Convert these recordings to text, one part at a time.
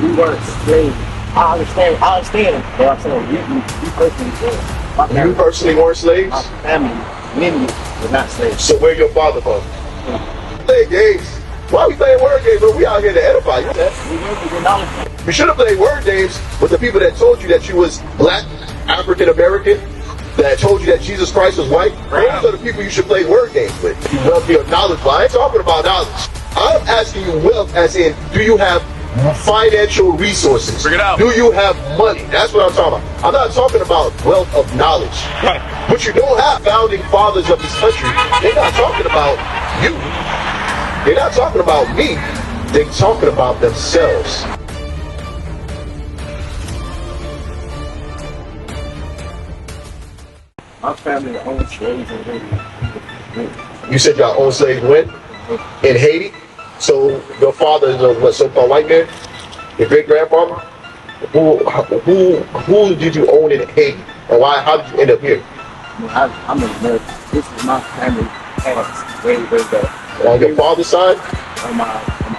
we weren't slaves. I understand what I'm saying. You personally, You personally weren't slaves? my family, many were not slaves. So where your father from? Play games. Why are we playing word games when we out here to edify you? We work with your knowledge. You should have played word games with the people that told you that you was black, African American, that told you that Jesus Christ was white. Those are the people you should play word games with. You wealthy or knowledge. I ain't talking about knowledge. I'm asking you wealth as in, do you have financial resources? Bring it out. Do you have money? That's what I'm talking about. I'm not talking about wealth of knowledge. Right. But you don't have founding fathers of this country. They're not talking about you. They're not talking about me. They're talking about themselves. My family owned slaves in Haiti. You said y'all own slaves when? In Haiti? So your father is a what, so-called white man? Your great-grandfather? Who did you own in Haiti? And why? How did you end up here? I'm an American. This is my family past, way back. On your father's side? On my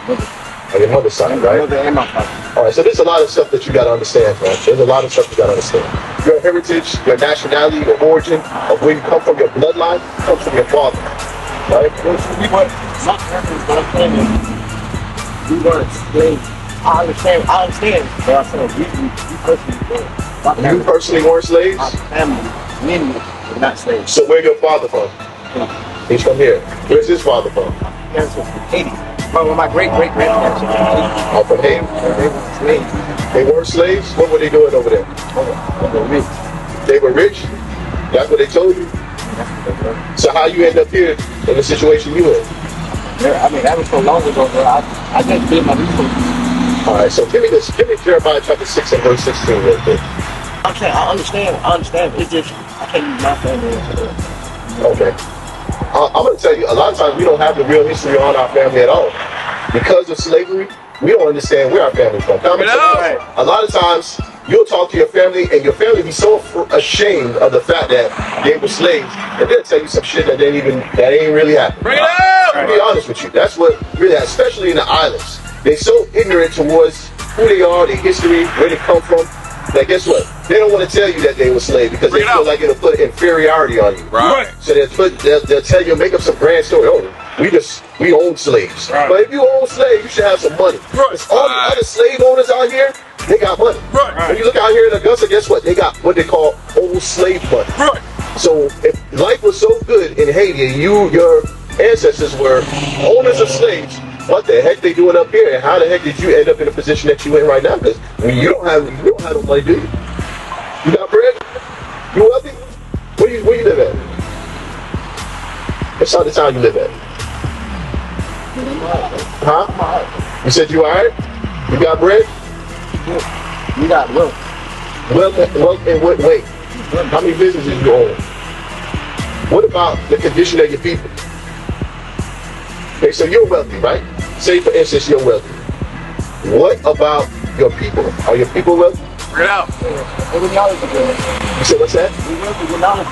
mother. On your mother's side, My right? mother and my father. All right, so there's a lot of stuff that you got to understand, man. There's a lot of stuff you got to understand. Your heritage, your nationality, your origin, of where you come from, your bloodline, comes from your father, right? My parents, what I'm saying is, we weren't slaves. I understand what I'm saying. You personally were. My You family, personally weren't slaves? my family, many were not slaves. So where your father from? He's from here. Where's his father from? Parents were from Haiti. My great-great-grandparents were from Haiti. Oh, from Haiti. They were slaves. They weren't slaves? What were they doing over there? They were rich. They were rich? That's what they told you? That's what they were. So how you end up here in the situation you in? I mean, that was so long ago, bro. I just did my research. All right, so give me Jeremiah chapter 6 and verse 16 real quick. I'm saying, I understand. It's just, I can't use my family as a Okay. I'm going to tell you, a lot of times we don't have the real history on our family at all. Because of slavery, we don't understand where our family's from. A lot of times, you'll talk to your family, and your family be so ashamed of the fact that they were slaves, and they'll tell you some shit that ain't really happened. Bring it out! To be honest with you, that's what really happened, especially in the islands. They're so ignorant towards who they are, their history, where they come from, that guess what? They don't want to tell you that they were slaves because they feel like it'll put inferiority on you. Right. So they'll tell you, make up some grand story. Oh, we own slaves. Right. But if you own slaves, you should have some money. Right. All the other slave owners out here, they got money. Right. When you look out here in Augusta, guess what? They got what they call old slave money. Right. So if life was so good in Haiti and your ancestors were owners of slaves, what the heck they doing up here? And how the heck did you end up in the position that you in right now? Because you don't have no money, do you? You got bread? You wealthy? Where you live at? What side of town you live at? Huh? You said you alright? You got bread? You got wealth. Wealth in what way? How many businesses you own? What about the condition of your people? Okay, so you're wealthy, right? Say for instance you're wealthy. What about your people? Are your people wealthy? Bring it out. You said what's that? We wealthy with knowledge.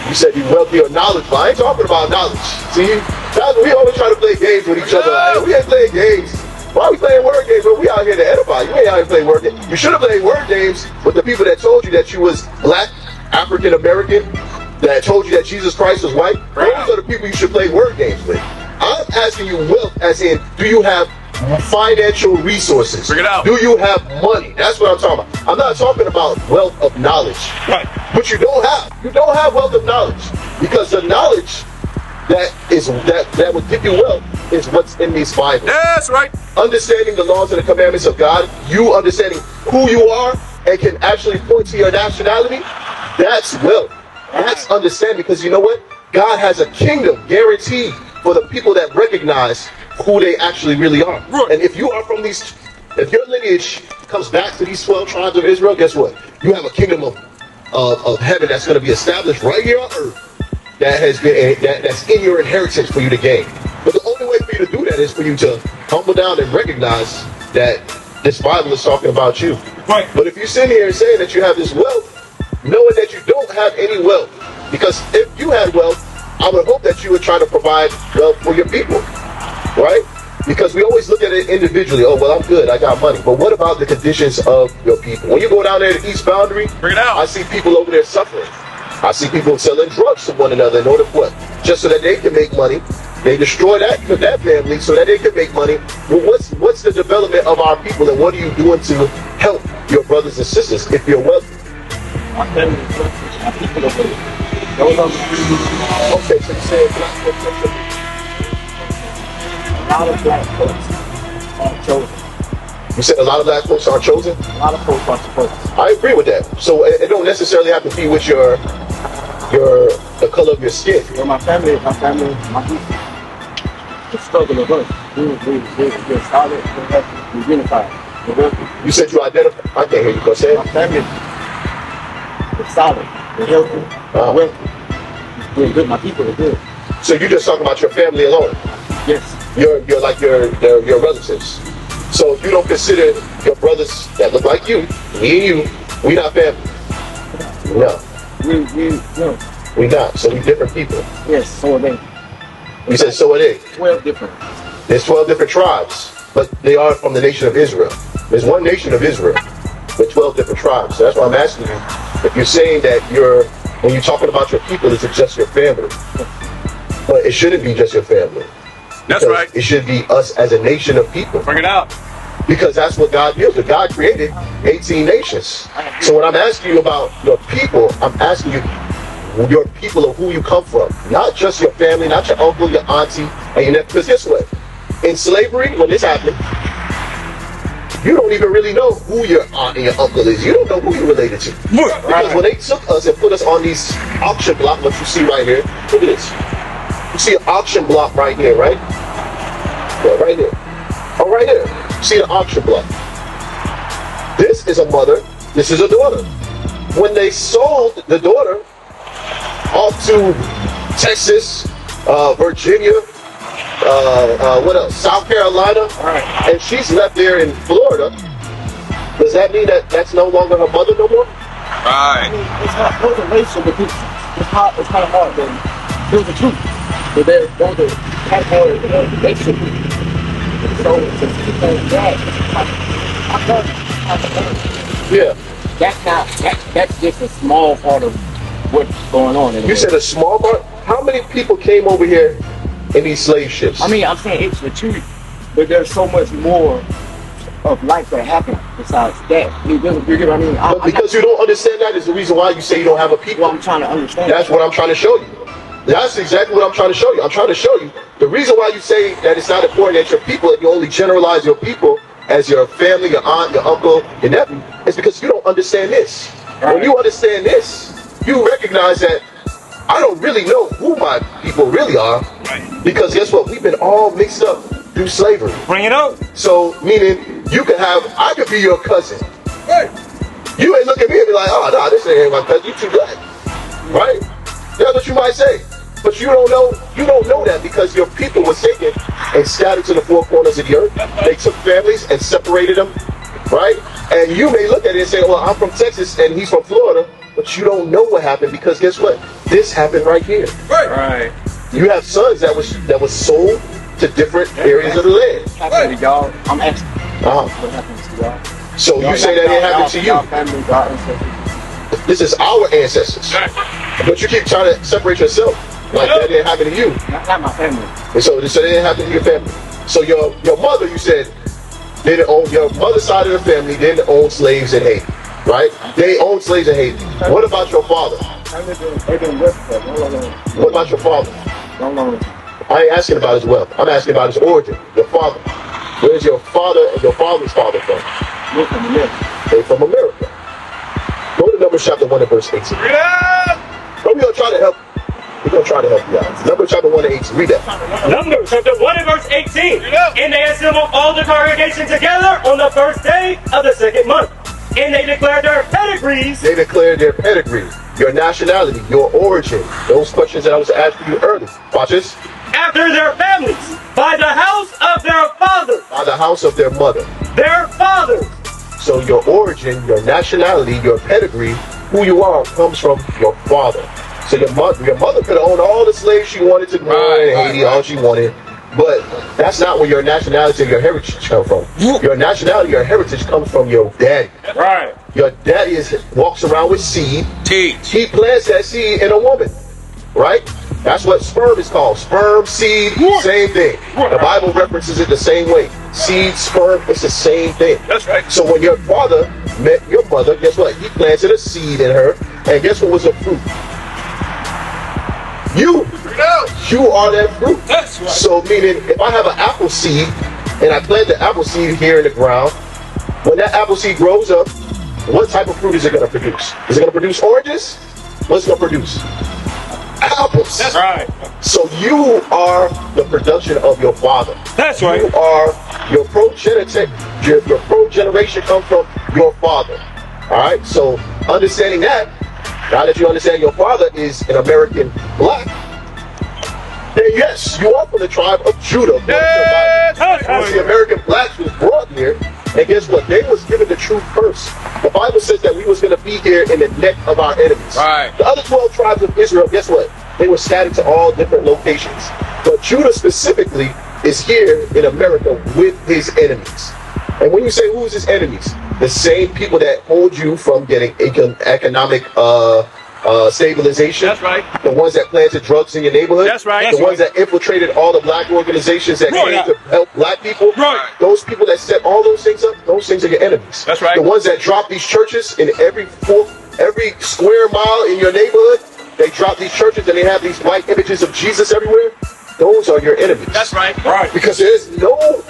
You said you're wealthy or knowledgeable. I ain't talking about knowledge. See, we always try to play games with each other. Like, we ain't playing games. Why are we playing word games when we out here to edify? You ain't out here playing word games. You should have played word games with the people that told you that you was black, African American, that told you that Jesus Christ was white. Those are the people you should play word games with. I'm asking you wealth as in, do you have financial resources? Bring it out. Do you have money? That's what I'm talking about. I'm not talking about wealth of knowledge. Right. But you don't have wealth of knowledge. Because the knowledge that will give you wealth is what's in these Bibles. That's right. Understanding the laws and the commandments of God, you understanding who you are and can actually point to your nationality, that's wealth. That's understanding, because you know what? God has a kingdom guaranteed for the people that recognize who they actually really are. Right. And if you are from if your lineage comes back to these 12 tribes of Israel, guess what? You have a kingdom of heaven that's going to be established right here on earth that's in your inheritance for you to gain. But the only way for you to do that is for you to humble down and recognize that this Bible is talking about you. Right. But if you sit here and say that you have this wealth, knowing that you don't have any wealth, because if you had wealth, I would hope that you would try to provide wealth for your people, right? Because we always look at it individually. Oh, well, I'm good, I got money. But what about the conditions of your people? When you go down there to the East Boundary, Bring it out. I see people over there suffering. I see people selling drugs to one another in order for what? Just so that they can make money. They destroy that family so that they can make money. Well, what's the development of our people, and what are you doing to help your brothers and sisters if you're wealthy? My family is selfish. My people are wealthy. Okay, so you said black folks are selfish. A lot of black folks are chosen. You said a lot of black folks aren't chosen? A lot of folks are supposed. I agree with that. So it don't necessarily have to be with the color of your skin. Well, my family, my people. The struggle of us. We're solid, we're unified. We're healthy. You said you identify. I can't hear you. Go say My it. family is solid, we're healthy, we're wealthy. We're good, my people are good. So you're just talking about your family alone. Yes. You're like your relatives. So you don't consider your brothers that look like you, me and you, we not family. No, No. we not. So we different people. Yes, so are they. You said so are they. 12 different. There's 12 different tribes, but they are from the nation of Israel. There's one nation of Israel with 12 different tribes. So that's why I'm asking you, if you're saying that when you're talking about your people, it's just your family. But it shouldn't be just your family. That's Because right. It should be us as a nation of people. Bring it out. Because that's what God deals with. God created 18 nations. So when I'm asking you about your people, I'm asking you your people of who you come from. Not just your family, not your uncle, your auntie, and your nephew. Because guess what? In slavery, when this happened, you don't even really know who your aunt and your uncle is. You don't know who you're related to. Because when they took us and put us on these auction block, what you see right here, look at this. You see an auction block right here, right? Yeah, right here. Oh, right here. You see an auction block. This is a mother. This is a daughter. When they sold the daughter off to Texas, Virginia, what else? South Carolina, and she's left there in Florida. Does that mean that that's no longer her mother no more? Right. It's not motivation, but it's kind of hard to here's the truth. But they're the category of basically. So to keep on that, Yeah. that's just a small part of what's going on. You said a small part? How many people came over here in these slave ships? I mean, I'm saying it's the truth, but there's so much more of life that happened besides that. You get what I mean? But because you don't understand that is the reason why you say you don't have a people. Well, I'm trying to understand. That's what I'm trying to show you. That's exactly what I'm trying to show you. I'm trying to show you the reason why you say that it's not important that your people, you only generalize your people as your family, your aunt, your uncle, your nephew, is because you don't understand this. Right. When you understand this, you recognize that I don't really know who my people really are. Right. Because guess what? We've been all mixed up through slavery. Bring it out. So, meaning, I could be your cousin. Right. You ain't look at me and be like, oh, no, this ain't my cousin. You too black. Right? That's what you might say. But you don't know that because your people were taken and scattered to the four corners of the earth. They took families and separated them. Right? And you may look at it and say, well, I'm from Texas and he's from Florida. But you don't know what happened because guess what? This happened right here. Right. You have sons that was sold to different areas of the land. Happened to y'all. I'm asking. Uh-huh. What happened to y'all? So you say that it happened to Y'all you. family, y'all ancestors. This is our ancestors. But you keep trying to separate yourself. Like that didn't happen to you. Not my family. And so it didn't happen to your family. So your mother, you said, didn't own, your mother's side of the family didn't own slaves in Haiti. Right? They owned slaves in Haiti. What about your father? What about your father? I ain't asking about his wealth. I'm asking about his origin. Your father. Where's your father and your father's father from? We're from America. They're from America. Go to Numbers chapter 1 and verse 18. Bring it out. But we're going to try to help. We're going to try to help you out. Numbers chapter 1 and 18. Read that. Numbers chapter 1 and verse 18. And they assembled all the congregation together on the first day of the second month. And they declared their pedigrees. They declared their pedigree, your nationality, your origin. Those questions that I was asking you earlier. Watch this. After their families, by the house of their fathers. By the house of their mother. Their fathers. So your origin, your nationality, your pedigree, who you are, comes from your father. So your mother could have owned all the slaves she wanted to go in Haiti, all she wanted. But that's not where your nationality and your heritage come from. Your nationality, your heritage comes from your daddy. Right. Your daddy walks around with seed. Teach. He plants that seed in a woman, right? That's what sperm is called. Sperm, seed, same thing. The Bible references it the same way. Seed, sperm, it's the same thing. That's right. So when your father met your mother, guess what? He planted a seed in her, and guess what was her fruit? You are that fruit. That's right. So meaning, if I have an apple seed, and I plant the apple seed here in the ground, when that apple seed grows up, what type of fruit is it going to produce? Is it going to produce oranges? What's it going to produce? Apples. That's right. So you are the production of your father. That's right. You are your progeneration comes from your father. All right. So understanding that, now that you understand your father is an American black, then yes, you are from the tribe of Judah. The American blacks was brought here, and guess what? They was given the truth first. The Bible says that we was going to be here in the neck of our enemies. Right. The other 12 tribes of Israel, guess what? They were scattered to all different locations. But Judah specifically is here in America with his enemies. And when you say who's his enemies, the same people that hold you from getting economic stabilization. That's right. The ones that planted drugs in your neighborhood. That's right. The ones that infiltrated all the black organizations that came to help black people. Right. Those people that set all those things up, those things are your enemies. That's right. The ones that drop these churches in every square mile in your neighborhood, they drop these churches and they have these white images of Jesus everywhere. Those are your enemies. That's right. Right. Because there's no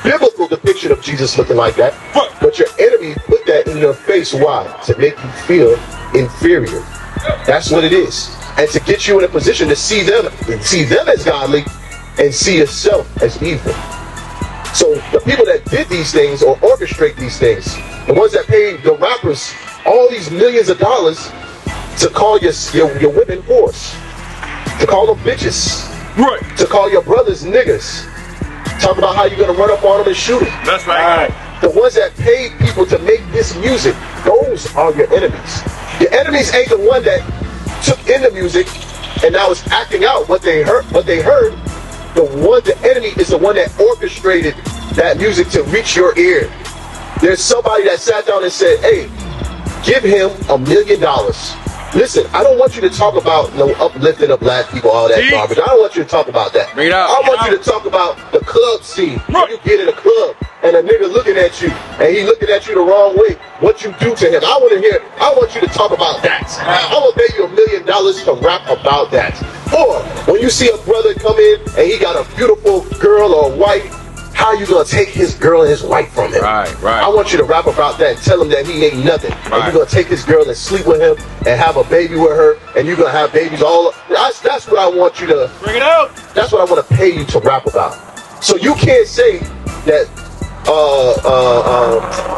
biblical depiction of Jesus looking like that. But your enemy put that in your face. Why? To make you feel inferior. That's what it is. And to get you in a position to see them as godly and see yourself as evil. So the people that did these things or orchestrate these things, the ones that paid the rappers all these millions of dollars to call your women whores, to call them bitches, Right. to call your brothers niggas, talk about how you're gonna run up on them and shoot them. That's right. The ones that paid people to make this music, those are your enemies. Your enemies ain't the one that took in the music and now is acting out what they heard. The enemy is the one that orchestrated that music to reach your ear. There's somebody that sat down and said, hey, give him $1 million. Listen, I don't want you to talk about no uplifting of black people, all that garbage. I don't want you to talk about that. Bring it out. I want you to talk about the club scene. When you get in a club and a nigga looking at you and he looking at you the wrong way, what you do to him. I want you to talk about that. I will pay you $1 million to rap about that. Or when you see a brother come in and he got a beautiful girl or wife, how you gonna take his girl and his wife from him? Right. I want you to rap about that and tell him that he ain't nothing. Right. And you're gonna take his girl and sleep with him and have a baby with her, and you're gonna have babies all. That's what I want you to Bring it out. That's what I want to pay you to rap about. So you can't say that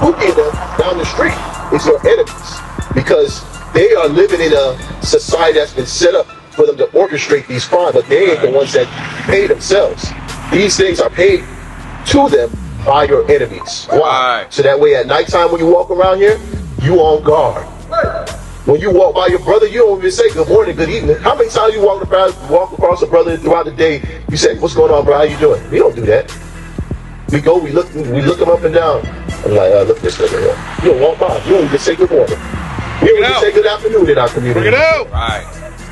Pookie down the street is your enemies, because they are living in a society that's been set up for them to orchestrate these crimes, but they ain't the ones that pay themselves. These things are paid to them by your enemies. Why? Right. So that way at nighttime when you walk around here, you on guard. When you walk by your brother, you don't even say good morning, good evening. How many times you walk across a brother throughout the day, you say, what's going on, bro? How you doing? We don't do that. We look him up and down. I'm like, look this nigga here. You don't walk by. You don't even say good morning. You don't even say good afternoon in our community. Bring it out. Right.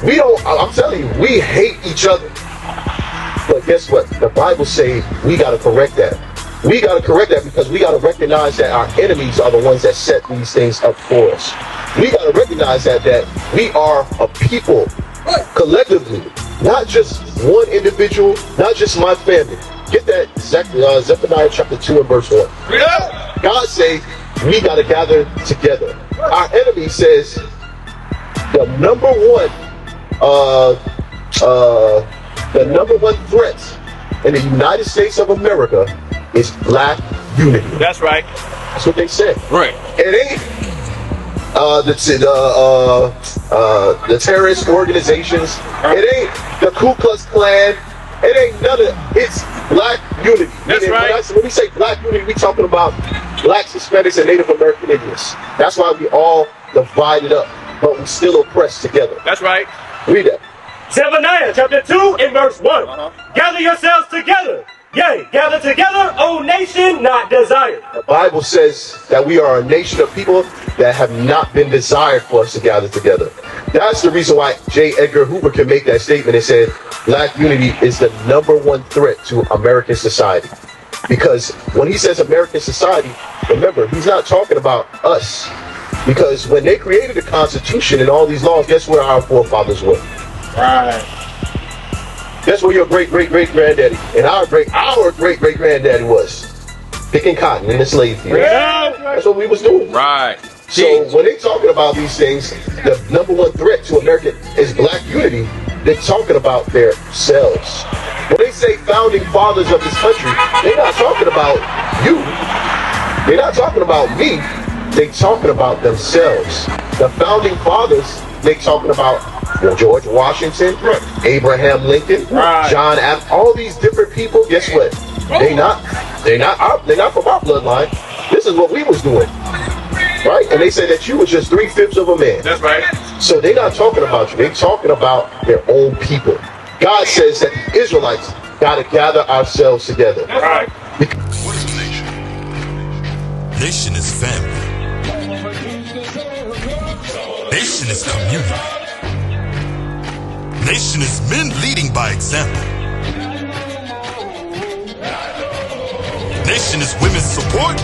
We don't, I'm telling you, we hate each other. But guess what? The Bible says we got to correct that. We got to correct that because we got to recognize that our enemies are the ones that set these things up for us. We got to recognize that we are a people collectively, not just one individual, not just my family. Get that Zephaniah chapter 2 and verse 1. God says we got to gather together. Our enemy says the number one threat in the United States of America is black unity. That's right. That's what they said. Right. It ain't the terrorist organizations. It ain't the Ku Klux Klan. It ain't none of it. It's black unity. That's right. When we say black unity, we talking about blacks, Hispanics, and Native American Indians. That's why we all divided up, but we still oppressed together. That's right. Read that. Zephaniah chapter 2 and verse 1. Gather yourselves together. Yea, gather together, O nation not desired. The Bible says that we are a nation of people that have not been desired for us to gather together. That's the reason why J. Edgar Hoover can make that statement and said black unity is the #1 threat to American society. Because when he says American society, remember, he's not talking about us. Because when they created the Constitution and all these laws, guess where our forefathers were? Right. Guess where your great-great-great-granddaddy and our great-great-granddaddy was? Picking cotton in the slave field. Yeah. That's what we was doing. Right. So when they talking about these things, the #1 threat to America is black unity. They're talking about their selves. When they say founding fathers of this country, they're not talking about you. They're not talking about me. They're talking about themselves. The founding fathers, they're talking about George Washington, Abraham Lincoln, John Adams, all these different people. Guess what? They're not from our bloodline. This is what we was doing, right? And they said that you was just 3/5 of a man. That's right. So they're not talking about you. They're talking about their own people. God says that the Israelites got to gather ourselves together. That's right. What is a nation? Nation is family. Nation is community. Nation is men leading by example. Nation is women's support.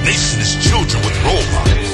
Nation is children with role models.